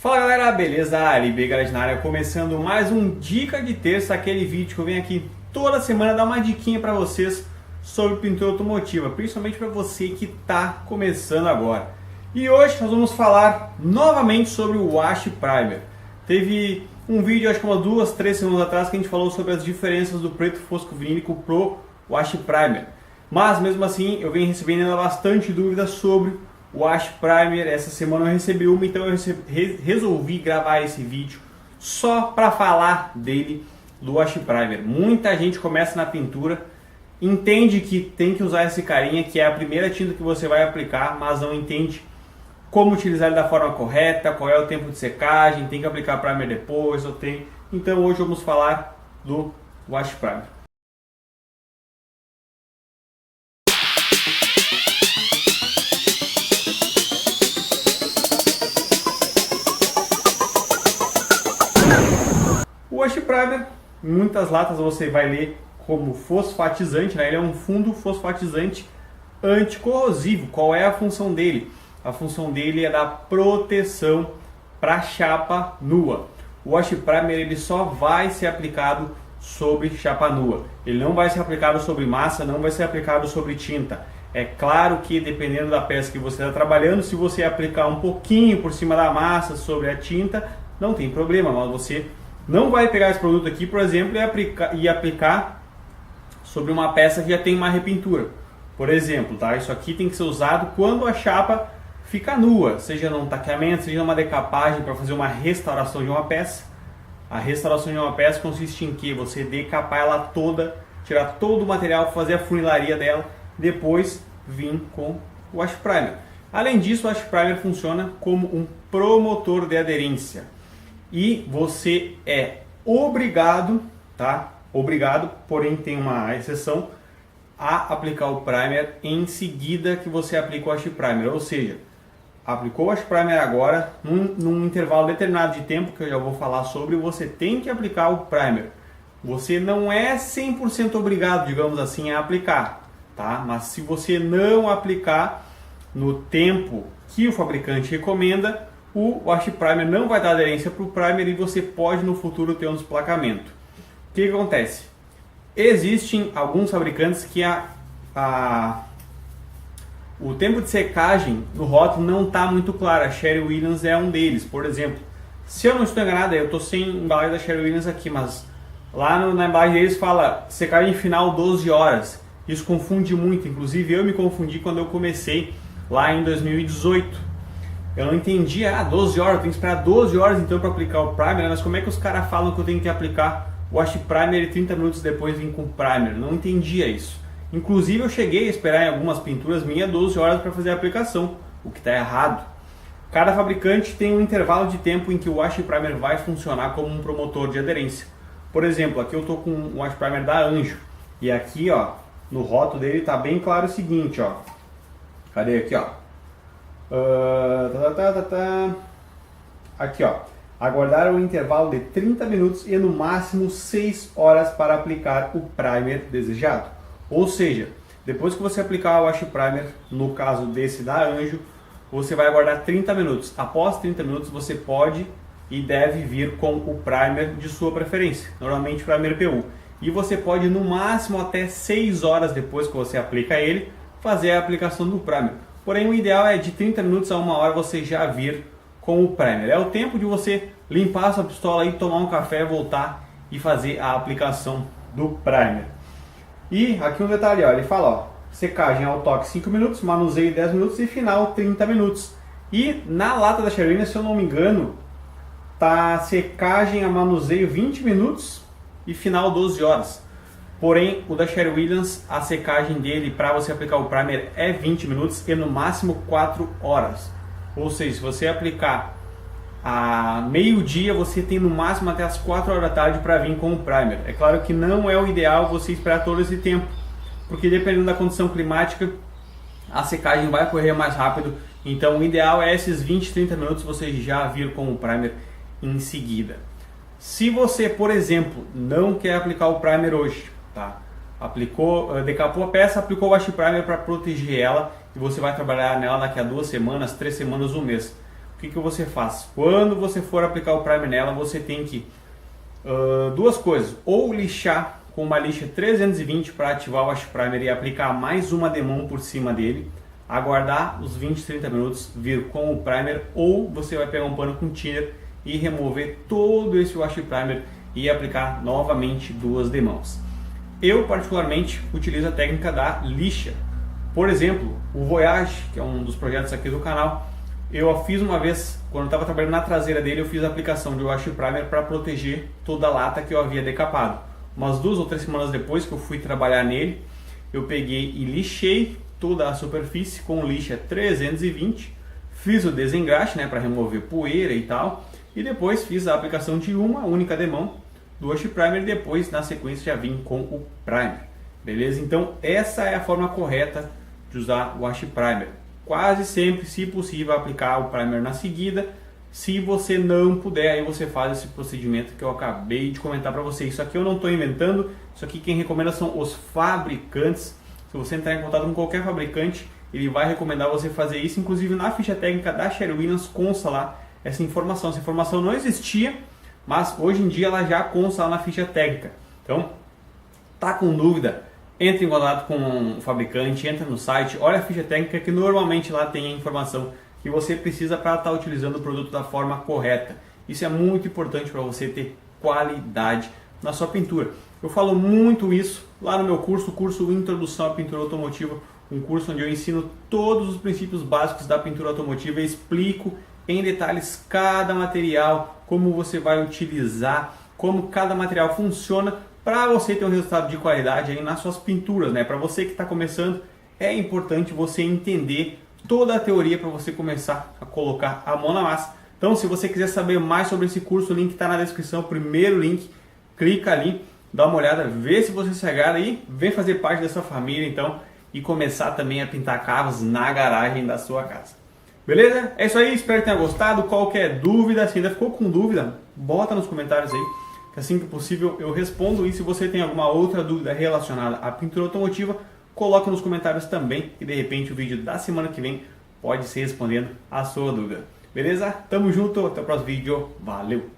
Fala galera, beleza? LB Garage na área, começando mais um Dica de Terça, aquele vídeo que eu venho aqui toda semana dar uma diquinha para vocês sobre pintura automotiva, principalmente para você que está começando agora. E hoje nós vamos falar novamente sobre o Wash Primer. Teve um vídeo, acho que umas 2, 3 semanas atrás, que a gente falou sobre as diferenças do preto fosco vinílico pro Wash Primer. Mas mesmo assim, eu venho recebendo ainda bastante dúvidas sobre o Wash Primer. Essa semana eu recebi uma, então eu resolvi gravar esse vídeo só para falar dele, do Wash Primer. Muita gente começa na pintura, entende que tem que usar esse carinha, que é a primeira tinta que você vai aplicar, mas não entende como utilizar ele da forma correta, qual é o tempo de secagem, tem que aplicar primer depois, ou tem. Então hoje vamos falar do Wash Primer. O Wash Primer, em muitas latas você vai ler como fosfatizante, né? Ele é um fundo fosfatizante anticorrosivo. Qual é a função dele? A função dele é dar proteção para chapa nua. O Wash Primer ele só vai ser aplicado sobre chapa nua. Ele não vai ser aplicado sobre massa, não vai ser aplicado sobre tinta. É claro que dependendo da peça que você está trabalhando, se você aplicar um pouquinho por cima da massa sobre a tinta, não tem problema, mas você não vai pegar esse produto aqui, por exemplo, e aplicar sobre uma peça que já tem uma repintura. Por exemplo, tá? Isso aqui tem que ser usado quando a chapa fica nua, seja num taqueamento, seja numa decapagem para fazer uma restauração de uma peça. A restauração de uma peça consiste em que você decapar ela toda, tirar todo o material, fazer a funilaria dela, depois vir com o Wash Primer. Além disso, o Wash Primer funciona como um promotor de aderência. E você é obrigado, tá? Obrigado, porém tem uma exceção, a aplicar o primer em seguida que você aplica o Wash Primer. Ou seja, aplicou o Wash Primer agora, num intervalo determinado de tempo, que eu já vou falar sobre, você tem que aplicar o primer. Você não é 100% obrigado, digamos assim, a aplicar, tá? Mas se você não aplicar no tempo que o fabricante recomenda, o Wash Primer não vai dar aderência para o primer e você pode no futuro ter um desplacamento. O que acontece? Existem alguns fabricantes que o tempo de secagem no rótulo não está muito claro. A Sherwin-Williams é um deles. Por exemplo, se eu não estou enganado, eu estou sem embalagem da Sherwin-Williams aqui, mas lá na embalagem deles fala secagem final 12 horas. Isso confunde muito, inclusive eu me confundi quando eu comecei lá em 2018. Eu não entendi, 12 horas, eu tenho que esperar 12 horas então para aplicar o primer, mas como é que os caras falam que eu tenho que aplicar o Wash Primer e 30 minutos depois vir com o primer? Não entendia isso. Inclusive eu cheguei a esperar em algumas pinturas minhas 12 horas para fazer a aplicação, o que está errado. Cada fabricante tem um intervalo de tempo em que o Wash Primer vai funcionar como um promotor de aderência. Por exemplo, aqui eu estou com o Wash Primer da Anjo, e aqui ó, no rótulo dele está bem claro o seguinte, ó. Cadê aqui, ó? Aqui ó, aguardar um intervalo de 30 minutos e no máximo 6 horas para aplicar o primer desejado. Ou seja, depois que você aplicar o Wash Primer, no caso desse da Anjo, você vai aguardar 30 minutos. Após 30 minutos você pode e deve vir com o primer de sua preferência, normalmente o primer PU. E você pode no máximo até 6 horas depois que você aplica ele, fazer a aplicação do primer. Porém, o ideal é de 30 minutos a 1 hora você já vir com o primer. É o tempo de você limpar a sua pistola e tomar um café, voltar e fazer a aplicação do primer. E aqui um detalhe, ó, ele fala, ó, secagem ao toque 5 minutos, manuseio 10 minutos e final 30 minutos. E na lata da Sherwin, se eu não me engano, tá secagem a manuseio 20 minutos e final 12 horas. Porém, o da Sherwin-Williams, a secagem dele para você aplicar o primer é 20 minutos e no máximo 4 horas. Ou seja, se você aplicar a meio-dia, você tem no máximo até as 4 horas da tarde para vir com o primer. É claro que não é o ideal você esperar todo esse tempo, porque dependendo da condição climática, a secagem vai correr mais rápido. Então o ideal é esses 20, 30 minutos você já vir com o primer em seguida. Se você, por exemplo, não quer aplicar o primer hoje, tá? Decapou a peça, aplicou o Wash Primer para proteger ela e você vai trabalhar nela daqui a 2 semanas, 3 semanas, 1 mês. O que você faz? Quando você for aplicar o primer nela, você tem que duas coisas, ou lixar com uma lixa 320 para ativar o wash primer e aplicar mais uma demão por cima dele, aguardar os 20, 30 minutos, vir com o primer, ou você vai pegar um pano com thinner e remover todo esse wash primer e aplicar novamente duas demãos. Eu particularmente utilizo a técnica da lixa. Por exemplo, o Voyage, que é um dos projetos aqui do canal, eu fiz uma vez, quando estava trabalhando na traseira dele, eu fiz a aplicação de wash primer para proteger toda a lata que eu havia decapado. Umas 2 ou 3 semanas depois que eu fui trabalhar nele, eu peguei e lixei toda a superfície com lixa 320, fiz o desengraxe, né, para remover poeira e tal, e depois fiz a aplicação de uma única demão do wash primer e depois na sequência já vim com o primer. Beleza? Então essa é a forma correta de usar o wash primer. Quase sempre, se possível, aplicar o primer na seguida. Se você não puder, aí você faz esse procedimento que eu acabei de comentar para você. Isso aqui eu não estou inventando, isso aqui quem recomenda são os fabricantes. Se você entrar em contato com qualquer fabricante, ele vai recomendar você fazer isso. Inclusive na ficha técnica da Sherwin-Williams consta lá essa informação. Essa informação não existia, mas hoje em dia ela já consta lá na ficha técnica. Então, tá com dúvida? Entre em contato com o fabricante, entra no site, olha a ficha técnica que normalmente lá tem a informação que você precisa para estar utilizando o produto da forma correta. Isso é muito importante para você ter qualidade na sua pintura. Eu falo muito isso lá no meu curso, o curso Introdução à Pintura Automotiva, um curso onde eu ensino todos os princípios básicos da pintura automotiva e explico em detalhes cada material, como você vai utilizar, como cada material funciona para você ter um resultado de qualidade aí nas suas pinturas, né? Para você que está começando, é importante você entender toda a teoria para você começar a colocar a mão na massa. Então, se você quiser saber mais sobre esse curso, o link está na descrição, o primeiro link, clica ali, dá uma olhada, vê se você se agrada aí, vem fazer parte dessa família então e começar também a pintar carros na garagem da sua casa. Beleza? É isso aí, espero que tenha gostado. Qualquer dúvida, se ainda ficou com dúvida, bota nos comentários aí, que assim que possível eu respondo. E se você tem alguma outra dúvida relacionada à pintura automotiva, coloca nos comentários também, e de repente o vídeo da semana que vem pode ser respondendo a sua dúvida. Beleza? Tamo junto, até o próximo vídeo, valeu!